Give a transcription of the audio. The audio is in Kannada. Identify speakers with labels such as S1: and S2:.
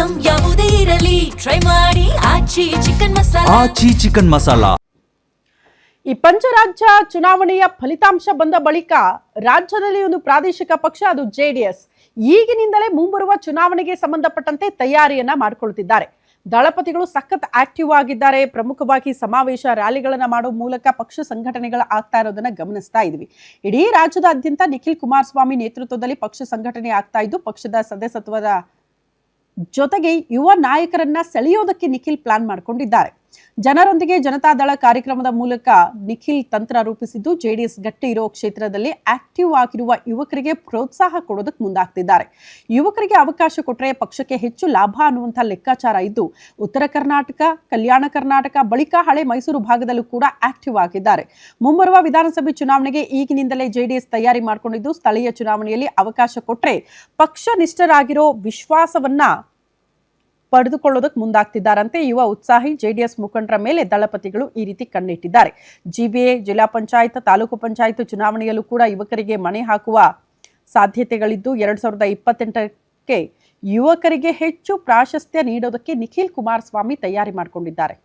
S1: ಐಟಂ ಯಾವುದೇ ಇರಲಿ ಟ್ರೈ ಮಾಡಿ ಆಚಿ ಚಿಕನ್ ಮಸಾಲಾ.
S2: ಈ ಪಂಚರಾಜ್ಯ ಚುನಾವಣೆಯ ಫಲಿತಾಂಶ ಬಂದ ಬಳಿಕ ರಾಜ್ಯದಲ್ಲಿ ಒಂದು ಪ್ರಾದೇಶಿಕ ಪಕ್ಷ, ಅದು ಜೆಡಿಎಸ್, ಈಗಿನಿಂದಲೇ ಮುಂಬರುವ ಚುನಾವಣೆಗೆ ಸಂಬಂಧಪಟ್ಟಂತೆ ತಯಾರಿಯನ್ನ ಮಾಡಿಕೊಳ್ಳುತ್ತಿದ್ದಾರೆ. ದಳಪತಿಗಳು ಸಖತ್ ಆಕ್ಟಿವ್ ಆಗಿದ್ದಾರೆ. ಪ್ರಮುಖವಾಗಿ ಸಮಾವೇಶ, ರ್ಯಾಲಿಗಳನ್ನ ಮಾಡೋ ಮೂಲಕ ಪಕ್ಷ ಸಂಘಟನೆಗಳ ಆಗ್ತಾ ಇರೋದನ್ನ ಗಮನಿಸ್ತಾ ಇದ್ವಿ. ಇಡೀ ರಾಜ್ಯದಾದ್ಯಂತ ನಿಖಿಲ್ ಕುಮಾರಸ್ವಾಮಿ ನೇತೃತ್ವದಲ್ಲಿ ಪಕ್ಷ ಸಂಘಟನೆ ಆಗ್ತಾ ಇದ್ದು, ಪಕ್ಷದ ಸದಸ್ಯತ್ವದ ಜೊತೆಗೆ ಯುವ ನಾಯಕರನ್ನ ಸೆಳೆಯೋದಕ್ಕೆ ನಿಖಿಲ್ ಪ್ಲಾನ್ ಮಾಡಿಕೊಂಡಿದ್ದಾರೆ. ಜನರೊಂದಿಗೆ ಜನತಾದಳ ಕಾರ್ಯಕ್ರಮದ ಮೂಲಕ ನಿಖಿಲ್ ತಂತ್ರ ರೂಪಿಸಿದ್ದು, ಜೆಡಿಎಸ್ ಗಟ್ಟಿ ಇರೋ ಕ್ಷೇತ್ರದಲ್ಲಿ ಆಕ್ಟಿವ್ ಆಗಿರುವ ಯುವಕರಿಗೆ ಪ್ರೋತ್ಸಾಹ ಕೊಡೋದಕ್ಕೆ ಮುಂದಾಗ್ತಿದ್ದಾರೆ. ಯುವಕರಿಗೆ ಅವಕಾಶ ಕೊಟ್ಟರೆ ಪಕ್ಷಕ್ಕೆ ಹೆಚ್ಚು ಲಾಭ ಅನ್ನುವಂಥ ಲೆಕ್ಕಾಚಾರ ಇದ್ದು, ಉತ್ತರ ಕರ್ನಾಟಕ, ಕಲ್ಯಾಣ ಕರ್ನಾಟಕ ಬಳಿಕ ಹಳೆ ಮೈಸೂರು ಭಾಗದಲ್ಲೂ ಕೂಡ ಆಕ್ಟಿವ್ ಆಗಿದ್ದಾರೆ. ಮುಂಬರುವ ವಿಧಾನಸಭೆ ಚುನಾವಣೆಗೆ ಈಗಿನಿಂದಲೇ ಜೆಡಿಎಸ್ ತಯಾರಿ ಮಾಡಿಕೊಂಡಿದ್ದು, ಸ್ಥಳೀಯ ಚುನಾವಣೆಯಲ್ಲಿ ಅವಕಾಶ ಕೊಟ್ಟರೆ ಪಕ್ಷ ನಿಷ್ಠರಾಗಿರೋ ವಿಶ್ವಾಸವನ್ನ ಪಡೆದುಕೊಳ್ಳೋದಕ್ಕೆ ಮುಂದಾಗ್ತಿದ್ದಾರಂತೆ. ಯುವ ಉತ್ಸಾಹಿ ಜೆಡಿಎಸ್ ಮುಖಂಡರ ಮೇಲೆ ದಳಪತಿಗಳು ಈ ರೀತಿ ಕಣ್ಣಿಟ್ಟಿದ್ದಾರೆ. ಜಿಬಿಎ, ಜಿಲ್ಲಾ ಪಂಚಾಯತ್, ತಾಲೂಕು ಪಂಚಾಯತ್ ಚುನಾವಣೆಯಲ್ಲೂ ಕೂಡ ಯುವಕರಿಗೆ ಮಣೆ ಹಾಕುವ ಸಾಧ್ಯತೆಗಳಿದ್ದು, 2028ಕ್ಕೆ ಯುವಕರಿಗೆ ಹೆಚ್ಚು ಪ್ರಾಶಸ್ತ್ಯ ನೀಡೋದಕ್ಕೆ ನಿಖಿಲ್ ಕುಮಾರಸ್ವಾಮಿ ತಯಾರಿ ಮಾಡಿಕೊಂಡಿದ್ದಾರೆ.